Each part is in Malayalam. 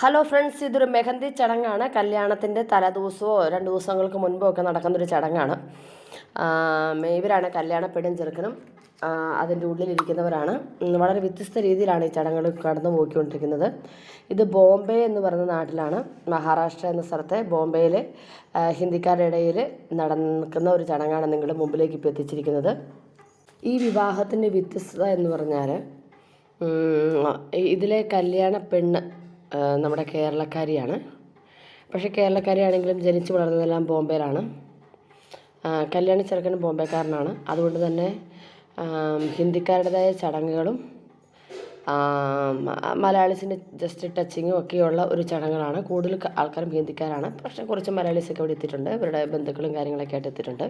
ഹലോ ഫ്രണ്ട്സ്, ഇതൊരു മെഹന്തി ചടങ്ങാണ്. കല്യാണത്തിൻ്റെ തലേദിവസമോ 2 ദിവസങ്ങൾക്ക് മുൻപോ ഒക്കെ നടക്കുന്നൊരു ചടങ്ങാണ്. ഇവരാണ് കല്യാണപ്പെണ്ണും ചെറുക്കനും അതിൻ്റെ ഉള്ളിലിരിക്കുന്നവരാണ്. വളരെ വ്യത്യസ്ത രീതിയിലാണ് ഈ ചടങ്ങുകൾ കടന്നു പോയിക്കൊണ്ടിരിക്കുന്നത്. ഇത് ബോംബെ എന്ന് പറയുന്ന നാട്ടിലാണ്, മഹാരാഷ്ട്ര എന്ന സ്ഥലത്തെ ബോംബെയിൽ ഹിന്ദിക്കാരുടെ ഇടയിൽ നടക്കുന്ന ഒരു ചടങ്ങാണ് നിങ്ങളുടെ മുമ്പിലേക്ക് ഇപ്പോൾ എത്തിച്ചിരിക്കുന്നത്. ഈ വിവാഹത്തിൻ്റെ വ്യത്യസ്തത എന്ന് പറഞ്ഞാൽ ഇതിലെ കല്യാണ പെണ്ണ് നമ്മുടെ കേരളക്കാരിയാണ്. പക്ഷേ കേരളക്കാരിയാണെങ്കിലും ജനിച്ചു വളർന്നതെല്ലാം ബോംബെയിലാണ്. കല്യാണ ചെറുക്കനും ബോംബെക്കാരനാണ്. അതുകൊണ്ട് തന്നെ ഹിന്ദിക്കാരുടേതായ ചടങ്ങുകളും മലയാളീസിൻ്റെ ജസ്റ്റ് ടച്ചിങ്ങും ഒക്കെയുള്ള ഒരു ചടങ്ങുകളാണ്. കൂടുതൽ ആൾക്കാരും ഹിന്ദിക്കാരാണ്. പക്ഷേ കുറച്ച് മലയാളീസൊക്കെ ഇവിടെ എത്തിയിട്ടുണ്ട്. ഇവരുടെ ബന്ധുക്കളും കാര്യങ്ങളൊക്കെ ആയിട്ട് എത്തിയിട്ടുണ്ട്.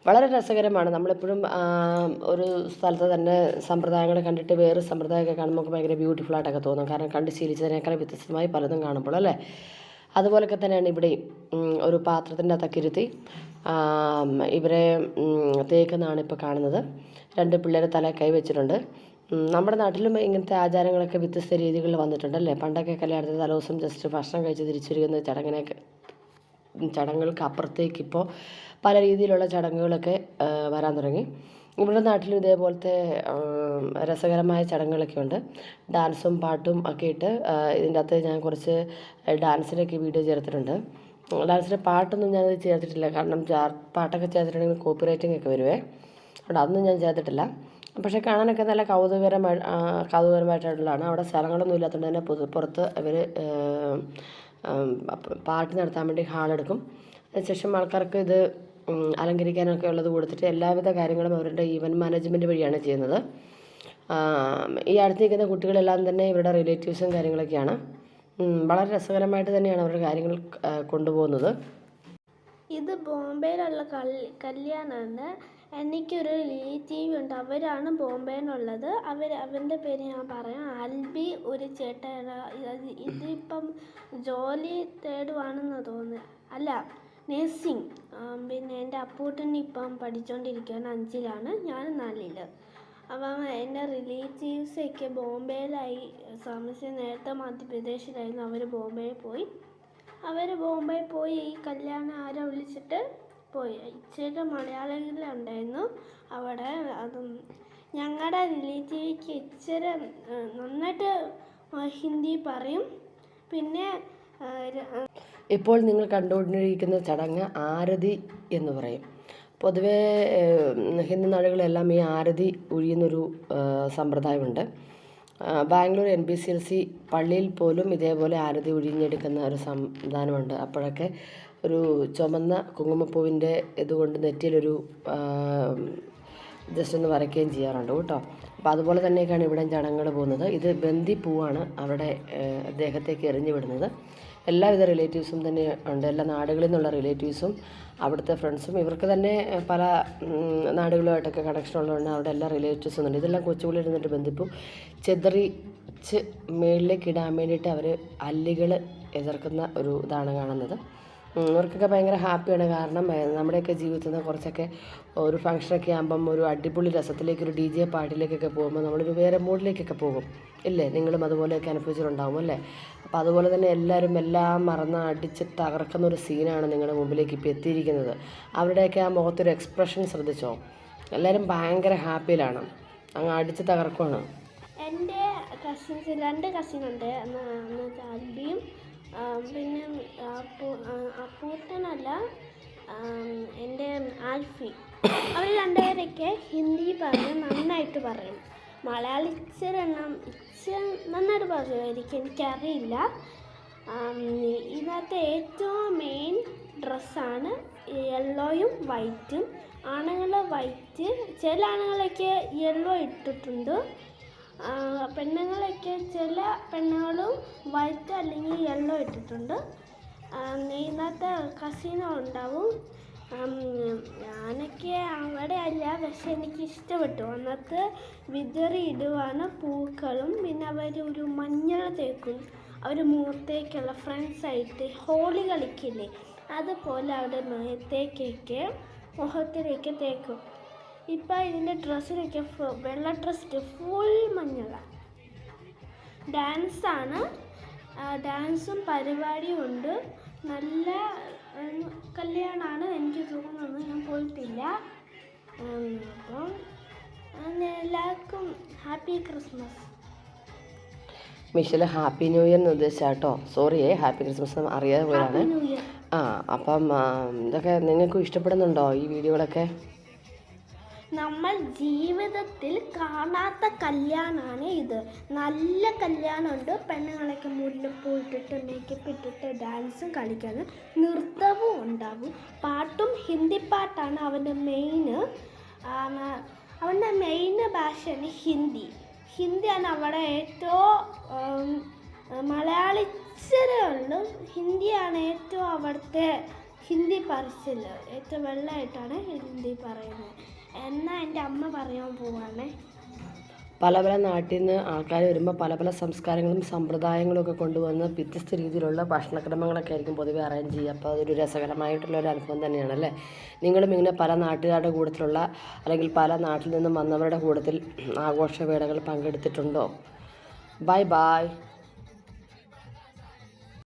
വളരെ രസകരമാണ്. നമ്മളെപ്പോഴും ഒരു സ്ഥലത്ത് തന്നെ സമ്പ്രദായങ്ങൾ കണ്ടിട്ട് വേറെ സമ്പ്രദായമൊക്കെ കാണുമ്പോൾ നമുക്ക് ഭയങ്കര ബ്യൂട്ടിഫുള്ളായിട്ടൊക്കെ തോന്നും. കാരണം കണ്ട് ശീലിച്ചതിനേക്കാൾ വ്യത്യസ്തമായി പലതും കാണുമ്പോൾ അല്ലേ. അതുപോലൊക്കെ തന്നെയാണ് ഇവിടെയും. ഒരു പാത്രത്തിൻ്റെ അകത്തൊക്കെ ഇരുത്തി ഇവരെ തേക്കുന്നതാണ് ഇപ്പോൾ കാണുന്നത്. 2 പിള്ളേരെ തല കൈ വെച്ചിട്ടുണ്ട്. നമ്മുടെ നാട്ടിലും ഇങ്ങനത്തെ ആചാരങ്ങളൊക്കെ വ്യത്യസ്ത രീതികളിൽ വന്നിട്ടുണ്ടല്ലേ. പണ്ടൊക്കെ കല്യാണത്തിന് തലേദിവസം ജസ്റ്റ് ഭക്ഷണം കഴിച്ച് തിരിച്ചു വരുന്ന ചടങ്ങുകൾക്ക് അപ്പുറത്തേക്ക് ഇപ്പോൾ പല രീതിയിലുള്ള ചടങ്ങുകളൊക്കെ വരാൻ തുടങ്ങി. ഇവിടെ നാട്ടിലും ഇതേപോലത്തെ രസകരമായ ചടങ്ങുകളൊക്കെ ഉണ്ട്. ഡാൻസും പാട്ടും ഒക്കെ ഇട്ട് ഇതിൻ്റെ അകത്ത് ഞാൻ കുറച്ച് ഡാൻസിനൊക്കെ വീഡിയോ ചേർത്തിട്ടുണ്ട്. ഡാൻസിൻ്റെ പാട്ടൊന്നും ഞാനത് ചേർത്തിട്ടില്ല. കാരണം പാട്ടൊക്കെ ചേർത്തിട്ടുണ്ടെങ്കിൽ കോപ്പിറൈറ്റിംഗ് ഒക്കെ വരുവേ. അതുകൊണ്ട് അതൊന്നും ഞാൻ ചേർത്തിട്ടില്ല. പക്ഷേ കാണാനൊക്കെ നല്ല കൗതുകരമായിട്ടുള്ളതാണ്. അവിടെ സ്ഥലങ്ങളൊന്നും ഇല്ലാത്തതുകൊണ്ട് തന്നെ പുറത്ത് അവർ പാർട്ടി നടത്താൻ വേണ്ടി ഹാളെടുക്കും. അതിനുശേഷം ആൾക്കാർക്ക് ഇത് അലങ്കരിക്കാനൊക്കെ ഉള്ളത് കൊടുത്തിട്ട് എല്ലാവിധ കാര്യങ്ങളും അവരുടെ ഈവൻറ്റ് മാനേജ്മെൻറ്റ് വഴിയാണ് ചെയ്യുന്നത്. ഈ അടുത്ത് നിൽക്കുന്ന കുട്ടികളെല്ലാം തന്നെ ഇവരുടെ റിലേറ്റീവ്സും കാര്യങ്ങളൊക്കെയാണ്. വളരെ രസകരമായിട്ട് തന്നെയാണ് അവരുടെ കാര്യങ്ങൾ കൊണ്ടുപോകുന്നത്. ഇത് ബോംബെയിലുള്ള കല്യാണമാണ്. എനിക്കൊരു റിലേറ്റീവ് ഉണ്ട്, അവരാണ് ബോംബെയിലുള്ളത്. അവൻ്റെ പേര് ഞാൻ പറയാം. ആൽബി ഒരു ചേട്ടൻ. ഇതിപ്പം ജോലി തേടുവാണെന്ന് തോന്നുന്നു. അല്ല, നേഴ്സിംഗ്. പിന്നെ എൻ്റെ അപ്പൂട്ടൻ ഇപ്പം പഠിച്ചുകൊണ്ടിരിക്കുകയാണ്. 5ലാണ്, ഞാൻ 4. അപ്പം എൻ്റെ റിലേറ്റീവ്സൊക്കെ ബോംബെയിലായി താമസിച്ച്. നേരത്തെ മധ്യപ്രദേശിലായിരുന്നു. അവർ ബോംബെയിൽ പോയി ഈ കല്യാണം ആരെ വിളിച്ചിട്ട് പോയി. ഇച്ചിരി മലയാളികളുണ്ടായിരുന്നു അവിടെ. അതും ഞങ്ങളുടെ റിലേറ്റീവിക്ക് ഇച്ചിരി നന്നായിട്ട് ഹിന്ദി പറയും. പിന്നെ ഇപ്പോൾ നിങ്ങൾ കണ്ടുകൊണ്ടിരിക്കുന്ന ചടങ്ങ് ആരതി എന്ന് പറയും. പൊതുവേ ഹിന്ദു നാടുകളെല്ലാം ഈ ആരതി ഒഴിയുന്നൊരു സമ്പ്രദായമുണ്ട്. ബാംഗ്ലൂർ NBCLC പള്ളിയിൽ പോലും ഇതേപോലെ ആരതി ഒഴിഞ്ഞെടുക്കുന്ന ഒരു സംവിധാനമുണ്ട്. അപ്പോഴൊക്കെ ഒരു ചുമന്ന കുങ്കുമപ്പൂവിൻ്റെ ഇതുകൊണ്ട് നെറ്റിയിലൊരു ജസ്റ്റ് ഒന്ന് വരയ്ക്കുകയും ചെയ്യാറുണ്ട് കേട്ടോ. അപ്പോൾ അതുപോലെ തന്നെയൊക്കെയാണ് ഇവിടെ ചടങ്ങുകൾ പോകുന്നത്. ഇത് ബന്ദിപ്പൂവാണ് അവിടെ ദേഹത്തേക്ക് എറിഞ്ഞു വിടുന്നത്. എല്ലാവിധ റിലേറ്റീവ്സും തന്നെ ഉണ്ട്. എല്ലാ നാടുകളിൽ നിന്നുള്ള റിലേറ്റീവ്സും അവിടുത്തെ ഫ്രണ്ട്സും. ഇവർക്ക് തന്നെ പല നാടുകളുമായിട്ടൊക്കെ കണക്ഷൻ ഉള്ളതുകൊണ്ട് അവിടെ എല്ലാ റിലേറ്റീവ്സും ഉണ്ട്. ഇതെല്ലാം കൊച്ചുപുള്ളി ഇരുന്നിട്ട് ബന്ധിപ്പൂ ചെതറിച്ച് മേളിലേക്ക് ഇടാൻ വേണ്ടിയിട്ട് അവർ അല്ലികൾ എതിർക്കുന്ന ഒരു ഇതാണ് കാണുന്നത്. അവർക്കൊക്കെ ഭയങ്കര ഹാപ്പിയാണ്. കാരണം നമ്മുടെയൊക്കെ ജീവിതത്തിൽ നിന്ന് കുറച്ചൊക്കെ ഒരു ഫംഗ്ഷനൊക്കെ ആകുമ്പം ഒരു അടിപൊളി രസത്തിലേക്ക് ഒരു DJ പാർട്ടിയിലേക്കൊക്കെ പോകുമ്പോൾ നമ്മളൊരു വേറെ മൂഡിലേക്കൊക്കെ പോകും ഇല്ലേ. നിങ്ങളും അതുപോലെയൊക്കെ അനുഭവിച്ചിട്ടുണ്ടാകും അല്ലേ. അപ്പോൾ അതുപോലെ തന്നെ എല്ലാവരും എല്ലാം മറന്ന് അടിച്ച് തകർക്കുന്ന ഒരു സീനാണ് നിങ്ങളുടെ മുമ്പിലേക്ക് ഇപ്പോൾ എത്തിയിരിക്കുന്നത്. അവരുടെയൊക്കെ ആ മുഖത്തൊരു എക്സ്പ്രഷൻ ശ്രദ്ധിച്ചോ. എല്ലാവരും ഭയങ്കര ഹാപ്പിയിലാണ്, അങ്ങ് അടിച്ച് തകർക്കുവാണ്. എൻ്റെ കസിൻസ് 2 കസിനുണ്ട്. ആൽബിയും പിന്നെ അപ്പൂട്ടനല്ല, എൻ്റെ ആൽഫി. അവർ 2 പേരൊക്കെ ഹിന്ദി നന്നായിട്ട് പറയും. മലയാളി ഇച്ചിരി നന്നായിട്ട് പറയുമായിരിക്കും, എനിക്കറിയില്ല. ഇതിനകത്ത് ഏറ്റവും മെയിൻ ഡ്രസ്സാണ് യെല്ലോയും വൈറ്റും. ആണുങ്ങൾ വൈറ്റ്, ചില ആണുങ്ങളൊക്കെ യെല്ലോ ഇട്ടിട്ടുണ്ട്. പെണ്ണുങ്ങളൊക്കെ ചില പെണ്ണുങ്ങളും വൈറ്റ് അല്ലെങ്കിൽ യെല്ലോ ഇട്ടിട്ടുണ്ട്. ഇതിനകത്ത് കസിനോ ഉണ്ടാവും. ഞാനൊക്കെ അവിടെ അല്ല, പക്ഷെ എനിക്ക് ഇഷ്ടപ്പെട്ടു. അന്നത്തെ വിതറി ഇടുവാണ് പൂക്കളും. പിന്നെ അവർ ഒരു മഞ്ഞൾ തേക്കും. അവർ മുഖത്തേക്കുള്ള ഫ്രണ്ട്സായിട്ട് ഹോളി കളിക്കില്ലേ, അതുപോലെ അവിടെ മുഖത്തിലേക്ക് തേക്കും. ഇപ്പം ഇതിൻ്റെ ഡ്രസ്സിനൊക്കെ വെള്ള ഡ്രസ്സിട്ട് ഫുൾ മഞ്ഞളാണ്. ഡാൻസാണ്. ഡാൻസും പരിപാടിയും ഉണ്ട്. നല്ല കല്യാണമാണ് എനിക്ക് തോന്നുന്നത്, ഞാൻ പോയിട്ടില്ല. അപ്പം എല്ലാവർക്കും happy Christmas. Mitchel happy new year എന്ന് ഉദ്ദേശിച്ചാട്ടോ, സോറിയേ, ഹാപ്പി ക്രിസ്മസ് അറിയാതെ പോയതാണ്. New year. അപ്പം ഇതൊക്കെ നിങ്ങൾക്കും ഇഷ്ടപ്പെടുന്നുണ്ടോ ഈ വീഡിയോകളൊക്കെ? നമ്മൾ ജീവിതത്തിൽ കാണാത്ത കല്യാണമാണ് ഇത്. നല്ല കല്യാണമുണ്ട്. പെണ്ണുങ്ങളൊക്കെ മുല്ലപ്പൂ ഇട്ടിട്ട് മേക്കപ്പ് ഇട്ടിട്ട് ഡാൻസും കളിക്കാനും നൃത്തവും ഉണ്ടാവും. പാട്ടും ഹിന്ദി പാട്ടാണ് അവൻ്റെ മെയിൻ ഭാഷയാണ് ഹിന്ദിയാണ് അവിടെ ഏറ്റവും മലയാളി ഇച്ചിരി ഉള്ളു. ഹിന്ദിയാണ് ഏറ്റവും അവിടുത്തെ ഹിന്ദി പറച്ചിൽ ഏറ്റവും വെള്ളമായിട്ടാണ് ഹിന്ദി പറയുന്നത്. എന്നാൽ എൻ്റെ അമ്മ പറയാൻ പോവാണ്. പല പല നാട്ടിൽ നിന്ന് ആൾക്കാർ വരുമ്പോൾ പല പല സംസ്കാരങ്ങളും സമ്പ്രദായങ്ങളും ഒക്കെ കൊണ്ടുവന്ന് വ്യത്യസ്ത രീതിയിലുള്ള ഭക്ഷണക്രമങ്ങളൊക്കെ ആയിരിക്കും പൊതുവെ അറേഞ്ച് ചെയ്യുക. അപ്പോൾ അതൊരു രസകരമായിട്ടുള്ളൊരു അനുഭവം തന്നെയാണല്ലേ. നിങ്ങളും ഇങ്ങനെ പല നാട്ടുകാരുടെ കൂട്ടത്തിലുള്ള അല്ലെങ്കിൽ പല നാട്ടിൽ നിന്നും വന്നവരുടെ കൂട്ടത്തിൽ ആഘോഷവേളകൾ പങ്കെടുത്തിട്ടുണ്ടോ? Bye bye.